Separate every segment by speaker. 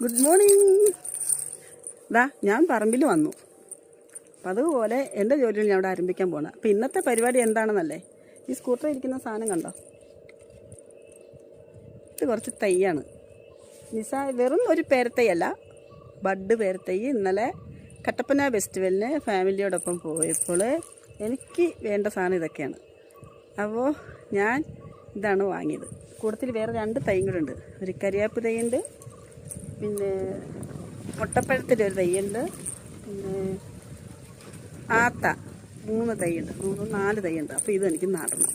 Speaker 1: Good morning. ഞാൻ പറമ്പിൽ വന്നു. അപ്പം അതുപോലെ എൻ്റെ ജോലിയിൽ ഞാൻ അവിടെ ആരംഭിക്കാൻ പോകണം. അപ്പം ഇന്നത്തെ പരിപാടി എന്താണെന്നല്ലേ, ഈ സ്കൂട്ടറിൽ ഇരിക്കുന്ന സാധനം കണ്ടോ? ഇത് കുറച്ച് തൈയാണ്. വെറും ഒരു പേരത്തൈയല്ല, ബഡ് പേരത്തൈ. ഇന്നലെ കട്ടപ്പന ഫെസ്റ്റിവലിന് ഫാമിലിയോടൊപ്പം പോയപ്പോൾ എനിക്ക് വേണ്ട സാധനം ഇതൊക്കെയാണ്. അപ്പോൾ ഞാൻ ഇതാണ് വാങ്ങിയത്. കൂട്ടത്തിൽ വേറെ 2 തൈയും കൂടെ ഉണ്ട്. ഒരു കരിയാപ്പ് തൈയുണ്ട്, പിന്നെ മുട്ടപ്പഴത്തിൻ്റെ ഒരു തൈയുണ്ട്, പിന്നെ ആത്ത 3 തൈയുണ്ട്, 4 തൈയുണ്ട്. അപ്പോൾ ഇത് എനിക്ക് നടണം.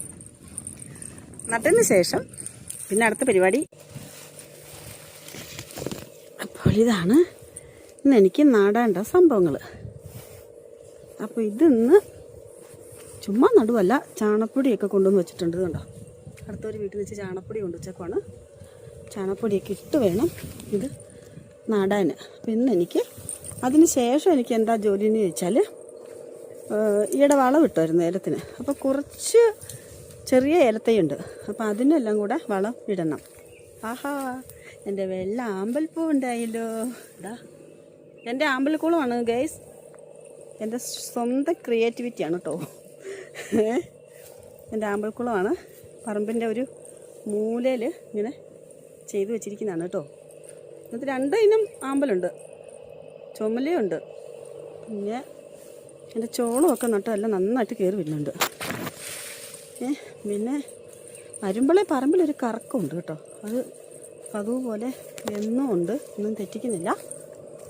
Speaker 1: നട്ടതിന് ശേഷം പിന്നെ അടുത്ത പരിപാടി. അപ്പോൾ ഇതാണ് ഇന്ന് എനിക്ക് നടാണ്ട സംഭവങ്ങൾ. അപ്പോൾ ഇതിന്ന് ചുമ്മാ നടുവല്ല, ചാണപ്പൊടിയൊക്കെ കൊണ്ടുവന്ന് വെച്ചിട്ടുണ്ട്. കണ്ടോ, അടുത്തൊരു വീട്ടിൽ വെച്ച് ചാണപ്പൊടി കൊണ്ടുവച്ചേക്കാണ്. ചാണപ്പൊടിയൊക്കെ ഇട്ട് വേണം ഇത് നടാൻ. അപ്പം ഇന്ന് എനിക്ക് അതിന് ശേഷം എനിക്ക് എന്താ ജോലി എന്ന് ചോദിച്ചാൽ, ഈയിടെ വളം ഇട്ടുമായിരുന്നു ഏലത്തിന്. അപ്പോൾ കുറച്ച് ചെറിയ ഏലത്തയുണ്ട്, അപ്പോൾ അതിനെല്ലാം കൂടെ വളം ഇടണം. ആഹാ, എൻ്റെ വെള്ള ആമ്പൽപ്പൂ ഉണ്ടായല്ലോ. ഇതാ എൻ്റെ ആമ്പൽക്കുളമാണ് ഗൈസ്. എൻ്റെ സ്വന്തം ക്രിയേറ്റിവിറ്റിയാണ് കേട്ടോ. എൻ്റെ ആമ്പൽക്കുളമാണ്. പറമ്പിൻ്റെ ഒരു മൂലയിൽ ഇങ്ങനെ ചെയ്തു വെച്ചിരിക്കുന്നതാണ് കേട്ടോ. ഇത് 2 ഇനം ആമ്പലുണ്ട്, ചുമലയുണ്ട്, പിന്നെ എൻ്റെ ചോളമൊക്കെ നട്ടെല്ലാം നന്നായിട്ട് കയറി വരുന്നുണ്ട്. പിന്നെ വരുമ്പോഴേ പറമ്പിലൊരു കറക്കമുണ്ട് കേട്ടോ. അത് അതുപോലെ എന്നും ഉണ്ട്, ഒന്നും തെറ്റിക്കുന്നില്ല.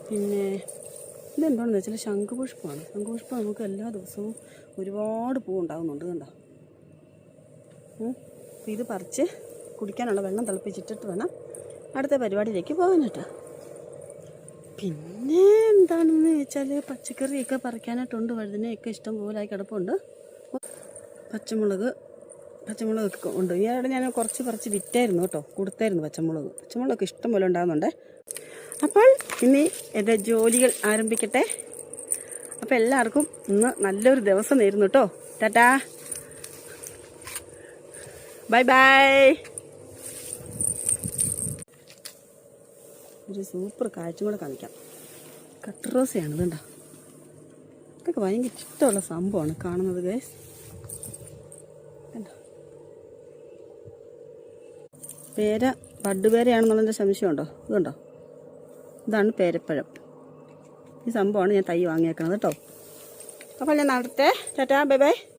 Speaker 1: പിന്നെ ഇതെന്താണെന്ന് വെച്ചാൽ ശംഖുപുഷ്പമാണ്. ശംഖുപുഷ്പം നമുക്ക് എല്ലാ ദിവസവും ഒരുപാട് പൂ ഉണ്ടാകുന്നുണ്ട്. കണ്ടോ? അപ്പോൾ ഇത് പറിച്ച് കുടിക്കാനുള്ള വെള്ളം തിളപ്പിച്ചിട്ടിട്ട് വേണം അടുത്ത പരിപാടിയിലേക്ക് പോകാനായിട്ട്. പിന്നെ എന്താണെന്ന് വെച്ചാൽ പച്ചക്കറിയൊക്കെ പറിക്കാനായിട്ടുണ്ട്. വഴുതനയൊക്കെ ഇഷ്ടം പോലായി കിടപ്പുണ്ട്. പച്ചമുളകൊക്കെ ഉണ്ട്. ഈയിടെ ഞാൻ കുറച്ച് പറിച്ച് വിറ്റായിരുന്നു കേട്ടോ, കൊടുത്തായിരുന്നു പച്ചമുളകൊക്കെ ഇഷ്ടം പോലെ ഉണ്ടാകുന്നുണ്ട്. അപ്പോൾ ഇനി എൻ്റെ ജോലികൾ ആരംഭിക്കട്ടെ. അപ്പോൾ എല്ലാവർക്കും ഇന്ന് നല്ലൊരു ദിവസം നേരുന്നു കേട്ടോ. Tata, bye bye. ഒരു സൂപ്പർ കാഴ്ച കൂടെ കാണിക്കാം. കട്ടറോസയാണ്. ഇതുണ്ടോ, ഇതൊക്കെ ഭയങ്കര ഇഷ്ടമുള്ള സംഭവമാണ് കാണുന്നത് ഗൈസ്. കണ്ടോ, പേര ബഡ് പേരയാണെന്നുള്ളതിൻ്റെ സംശയമുണ്ടോ? ഇതുണ്ടോ, ഇതാണ് പേരപ്പഴം. ഈ സംഭവമാണ് ഞാൻ തൈ വാങ്ങിയേക്കണത് കേട്ടോ. അപ്പോൾ ഞാൻ നടത്തേ. Tata, bye bye.